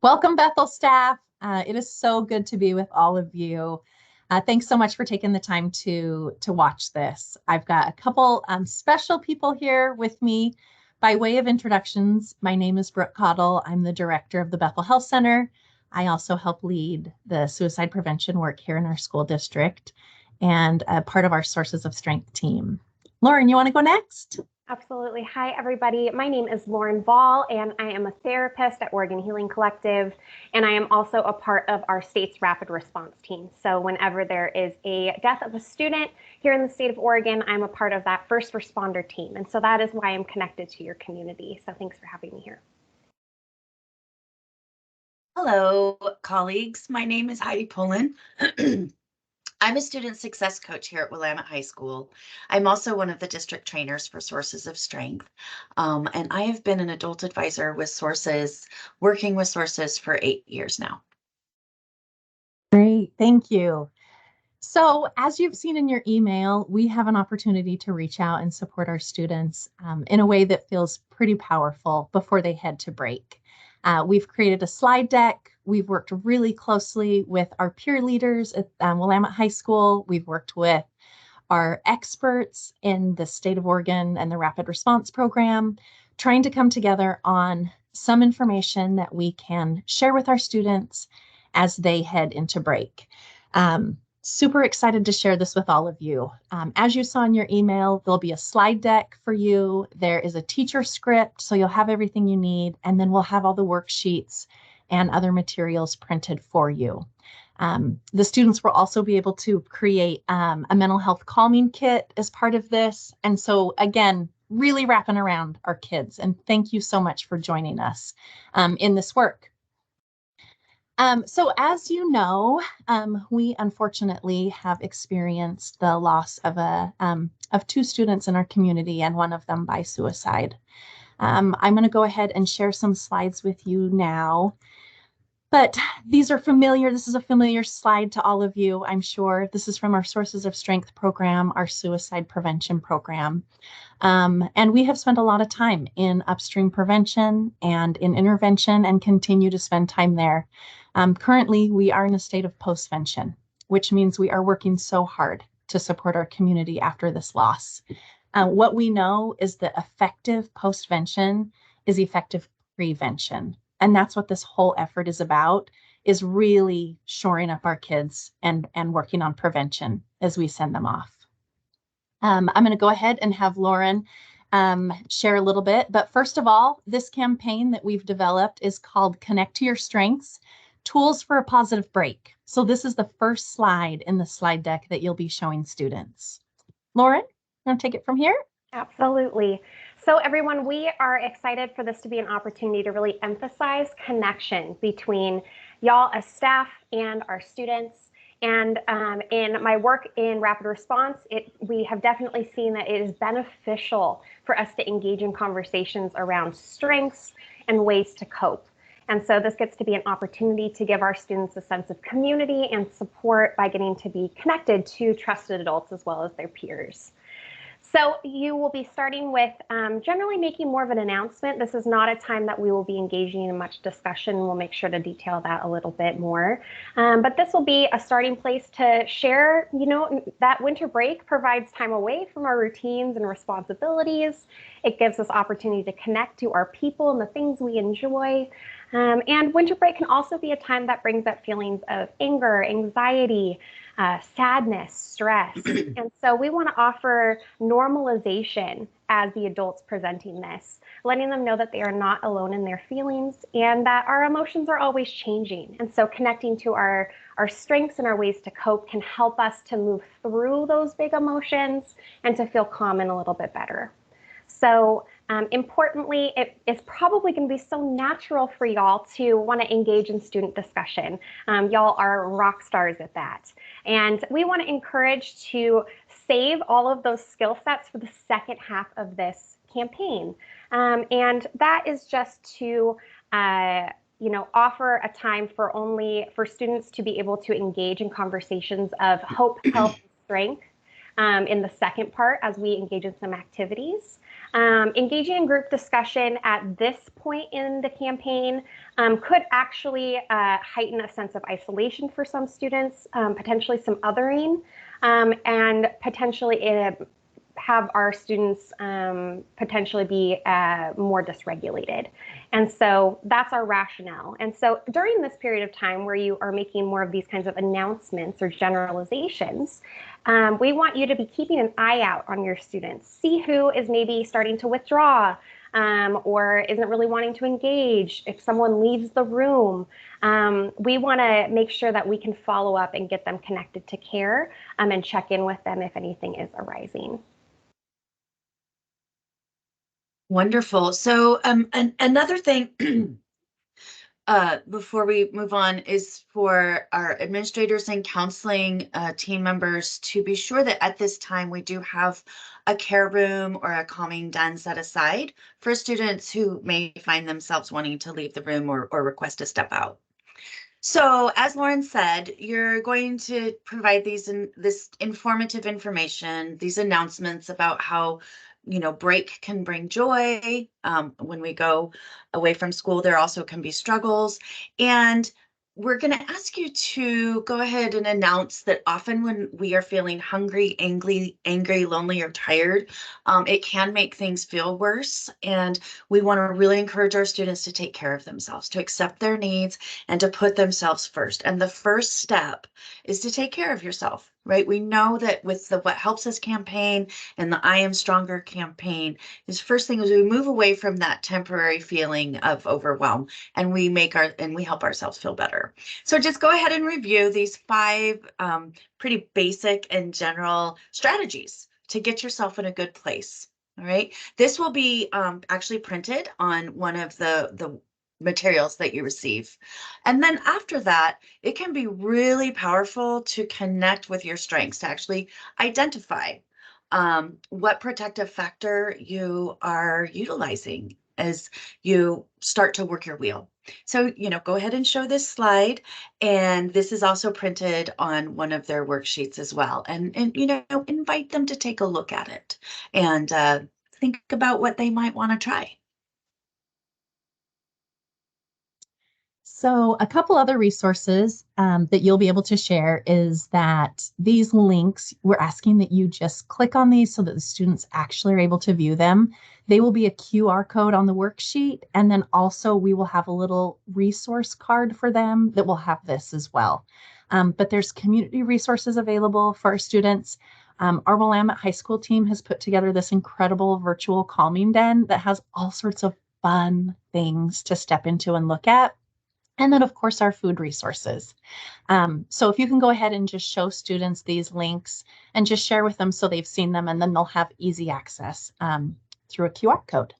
Welcome, Bethel staff. It is so good to be with all of you. Thanks so much for taking the time to watch this. I've got a couple special people here with me. By way of introductions, my name is Brooke Cottle. I'm the director of the Bethel Health Center. I also help lead the suicide prevention work here in our school district and part of our Sources of Strength team. Lauren, you want to go next? Absolutely. Hi, everybody. My name is Lauren Ball, and I am a therapist at Oregon Healing Collective, and I am also a part of our state's rapid response team. So whenever there is a death of a student here in the state of Oregon, I'm a part of that first responder team. And so that is why I'm connected to your community. So thanks for having me here. Hello, colleagues. My name is Heidi Pullen. I'm a student success coach here at Willamette High School. I'm also one of the district trainers for Sources of Strength. And I have been an adult advisor with Sources, working with Sources for 8 years now. Great, thank you. So as you've seen in your email, we have an opportunity to reach out and support our students in a way that feels pretty powerful before they head to break. We've created a slide deck. We've worked really closely with our peer leaders at Willamette High School. We've worked with our experts in the state of Oregon and the Rapid Response Program, trying to come together on some information that we can share with our students as they head into break. Super excited to share this with all of you. As you saw in your email, there'll be a slide deck for you. There is a teacher script, so you'll have everything you need, and then we'll have all the worksheets and other materials printed for you. The students will also be able to create a mental health calming kit as part of this. And so again, really wrapping around our kids. And thank you so much for joining us in this work. So as you know, we unfortunately have experienced the loss of 2 students in our community, and one of them by suicide. I'm going to go ahead and share some slides with you now. But these are familiar. This is a familiar slide to all of you, I'm sure. This is from our Sources of Strength program, our suicide prevention program. And we have spent a lot of time in upstream prevention and in intervention and continue to spend time there. Currently, we are in a state of postvention, which means we are working so hard to support our community after this loss. What we know is that effective postvention is effective prevention. And that's what this whole effort is about, is really shoring up our kids and working on prevention as we send them off. I'm going to go ahead and have Lauren share a little bit. But first of all, this campaign that we've developed is called Connect to Your Strengths, Tools for a Positive Break. So this is the first slide in the slide deck that you'll be showing students. Lauren, you want to take it from here? Absolutely. So everyone, we are excited for this to be an opportunity to really emphasize connection between y'all as staff and our students. And in my work in rapid response, we have definitely seen that it is beneficial for us to engage in conversations around strengths and ways to cope. And so this gets to be an opportunity to give our students a sense of community and support by getting to be connected to trusted adults as well as their peers. So you will be starting with generally making more of an announcement. This is not a time that we will be engaging in much discussion. We'll make sure to detail that a little bit more. But this will be a starting place to share, that winter break provides time away from our routines and responsibilities. It gives us opportunity to connect to our people and the things we enjoy. And winter break can also be a time that brings up feelings of anger, anxiety, sadness, stress. And so we want to offer normalization as the adults presenting this, letting them know that they are not alone in their feelings and that our emotions are always changing. And so connecting to our strengths and our ways to cope can help us to move through those big emotions and to feel calm and a little bit better. So importantly, it is probably going to be so natural for y'all to want to engage in student discussion. Y'all are rock stars at that. And we want to encourage to save all of those skill sets for the second half of this campaign. And that is just to offer a time for students to be able to engage in conversations of hope, health, and strength in the second part as we engage in some activities. Engaging in group discussion at this point in the campaign could actually heighten a sense of isolation for some students, potentially some othering, and potentially have our students potentially be more dysregulated. And so that's our rationale. And so during this period of time where you are making more of these kinds of announcements or generalizations, we want you to be keeping an eye out on your students. See who is maybe starting to withdraw or isn't really wanting to engage. If someone leaves the room, we want to make sure that we can follow up and get them connected to care and check in with them if anything is arising. Wonderful. So another thing before we move on is for our administrators and counseling team members to be sure that at this time we do have a care room or a calming den set aside for students who may find themselves wanting to leave the room or request to step out. So as Lauren said, you're going to provide this informative information, these announcements about how break can bring joy. When we go away from school, there also can be struggles. And we're going to ask you to go ahead and announce that often when we are feeling hungry, angry, lonely, or tired, it can make things feel worse. And we want to really encourage our students to take care of themselves, to accept their needs, and to put themselves first. And the first step is to take care of yourself, right? We know that with the What Helps Us campaign and the I Am Stronger campaign, is first thing is we move away from that temporary feeling of overwhelm and we help ourselves feel better. So just go ahead and review these 5 pretty basic and general strategies to get yourself in a good place. All right. This will be actually printed on one of the materials that you receive. And then after that, it can be really powerful to connect with your strengths, to actually identify what protective factor you are utilizing as you start to work your wheel. So, go ahead and show this slide. And this is also printed on one of their worksheets as well. And invite them to take a look at it and think about what they might want to try. So a couple other resources that you'll be able to share is that these links, we're asking that you just click on these so that the students actually are able to view them. They will be a QR code on the worksheet. And then also we will have a little resource card for them that will have this as well. But there's community resources available for our students. Our Willamette High School team has put together this incredible virtual calming den that has all sorts of fun things to step into and look at. And then, of course, our food resources. So if you can go ahead and just show students these links and just share with them so they've seen them, and then they'll have easy access through a QR code.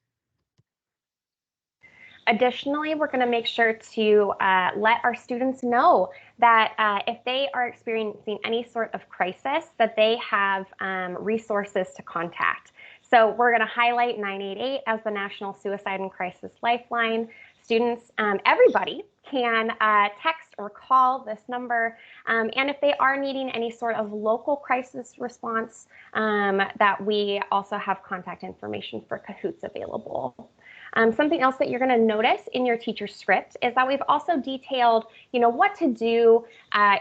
Additionally, we're going to make sure to let our students know that if they are experiencing any sort of crisis, that they have resources to contact. So we're going to highlight 988 as the National Suicide and Crisis Lifeline. Students, everybody can text or call this number. And if they are needing any sort of local crisis response, that we also have contact information for Cahoots available. Something else that you're going to notice in your teacher script is that we've also detailed, what to do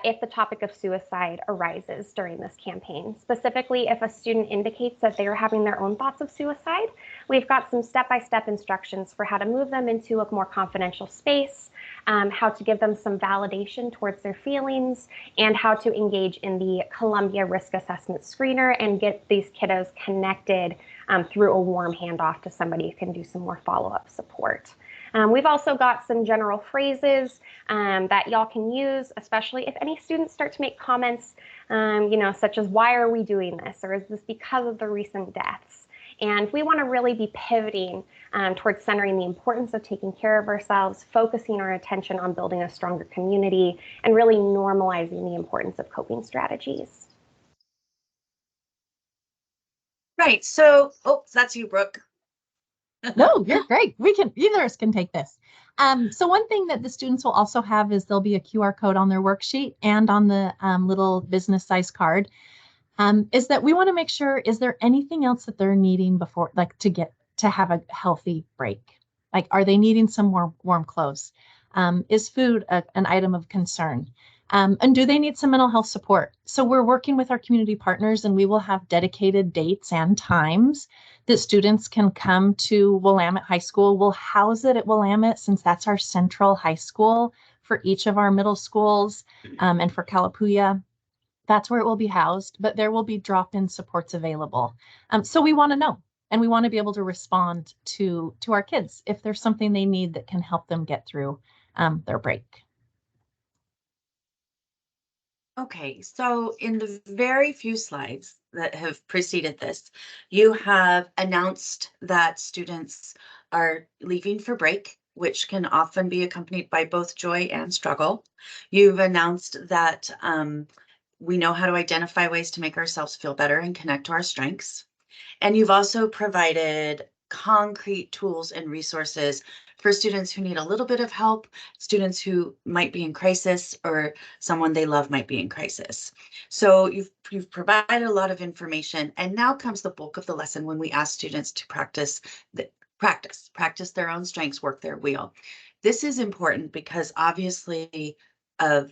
if the topic of suicide arises during this campaign. Specifically, if a student indicates that they are having their own thoughts of suicide, we've got some step-by-step instructions for how to move them into a more confidential space, how to give them some validation towards their feelings, and how to engage in the Columbia Risk Assessment Screener and get these kiddos connected through a warm handoff to somebody who can do some more follow-up support. We've also got some general phrases that y'all can use, especially if any students start to make comments, such as, why are we doing this? Or is this because of the recent deaths? And we want to really be pivoting towards centering the importance of taking care of ourselves, focusing our attention on building a stronger community, and really normalizing the importance of coping strategies. Right. So, that's you, Brooke. No, you're great. Either of us can take this. So one thing that the students will also have is there'll be a QR code on their worksheet and on the little business size card. Is that we want to make sure, is there anything else that they're needing before, like to get to have a healthy break? Like, are they needing some more warm clothes? Is food an item of concern? And do they need some mental health support? So we're working with our community partners, and we will have dedicated dates and times that students can come to Willamette High School. We'll house it at Willamette since that's our central high school for each of our middle schools, and for Calapooya. That's where it will be housed, but there will be drop-in supports available. So we want to know, and we want to be able to respond to our kids if there's something they need that can help them get through their break. Okay, so in the very few slides that have preceded this, you have announced that students are leaving for break, which can often be accompanied by both joy and struggle. You've announced that we know how to identify ways to make ourselves feel better and connect to our strengths. And you've also provided concrete tools and resources for students who need a little bit of help, students who might be in crisis, or someone they love might be in crisis. So you've provided a lot of information, and now comes the bulk of the lesson when we ask students to practice their own strengths, work their wheel. This is important because obviously of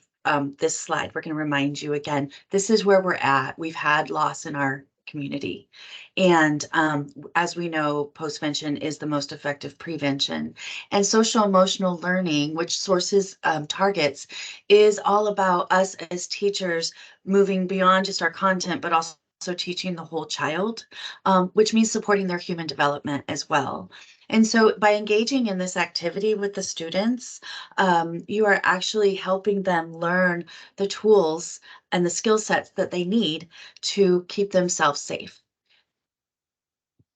this slide, we're going to remind you again, this is where we're at. We've had loss in our community. And as we know, postvention is the most effective prevention. And social emotional learning, which Sources targets, is all about us as teachers moving beyond just our content, but also teaching the whole child, which means supporting their human development as well. And so by engaging in this activity with the students, you are actually helping them learn the tools and the skill sets that they need to keep themselves safe.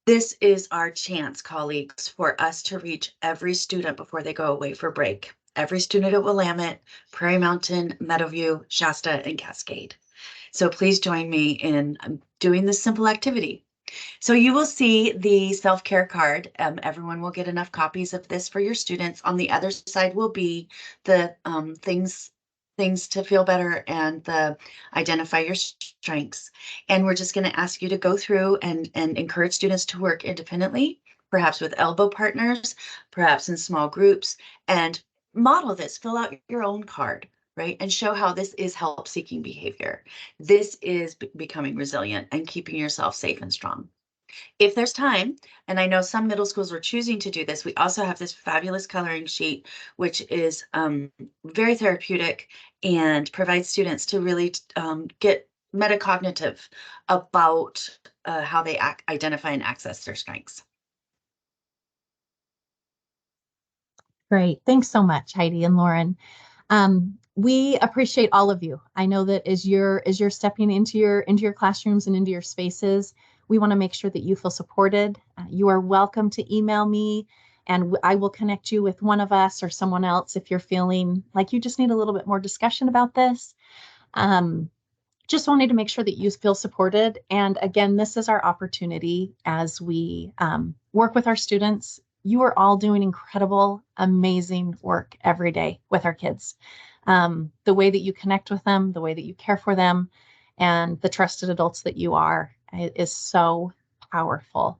This is our chance, colleagues, for us to reach every student before they go away for break. Every student at Willamette, Prairie Mountain, Meadowview, Shasta, and Cascade. So please join me in doing this simple activity. So you will see the self-care card. Everyone will get enough copies of this for your students. On the other side will be the things to feel better and the identify your strengths. And we're just going to ask you to go through and encourage students to work independently, perhaps with elbow partners, perhaps in small groups, and model this. Fill out your own card, right? And show how this is help-seeking behavior. This is becoming resilient and keeping yourself safe and strong. If there's time, and I know some middle schools are choosing to do this, we also have this fabulous coloring sheet, which is very therapeutic and provides students to really get metacognitive about how they identify and access their strengths. Great. Thanks so much, Heidi and Lauren. We appreciate all of you. I know that as you're stepping into your classrooms and into your spaces, we want to make sure that you feel supported. You are welcome to email me, and I will connect you with one of us or someone else if you're feeling like you just need a little bit more discussion about this. Just wanted to make sure that you feel supported. And again, this is our opportunity as we work with our students. You are all doing incredible, amazing work every day with our kids. The way that you connect with them, the way that you care for them, and the trusted adults that you are is so powerful.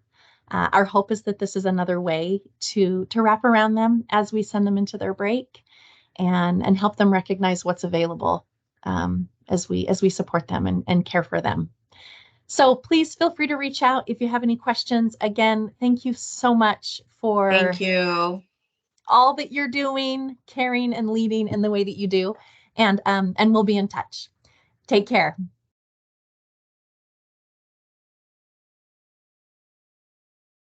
Our hope is that this is another way to wrap around them as we send them into their break, and help them recognize what's available as we support them and care for them. So please feel free to reach out if you have any questions. Again, thank you so much for Thank you. all that you're doing, caring and leading in the way that you do. And we'll be in touch. Take care.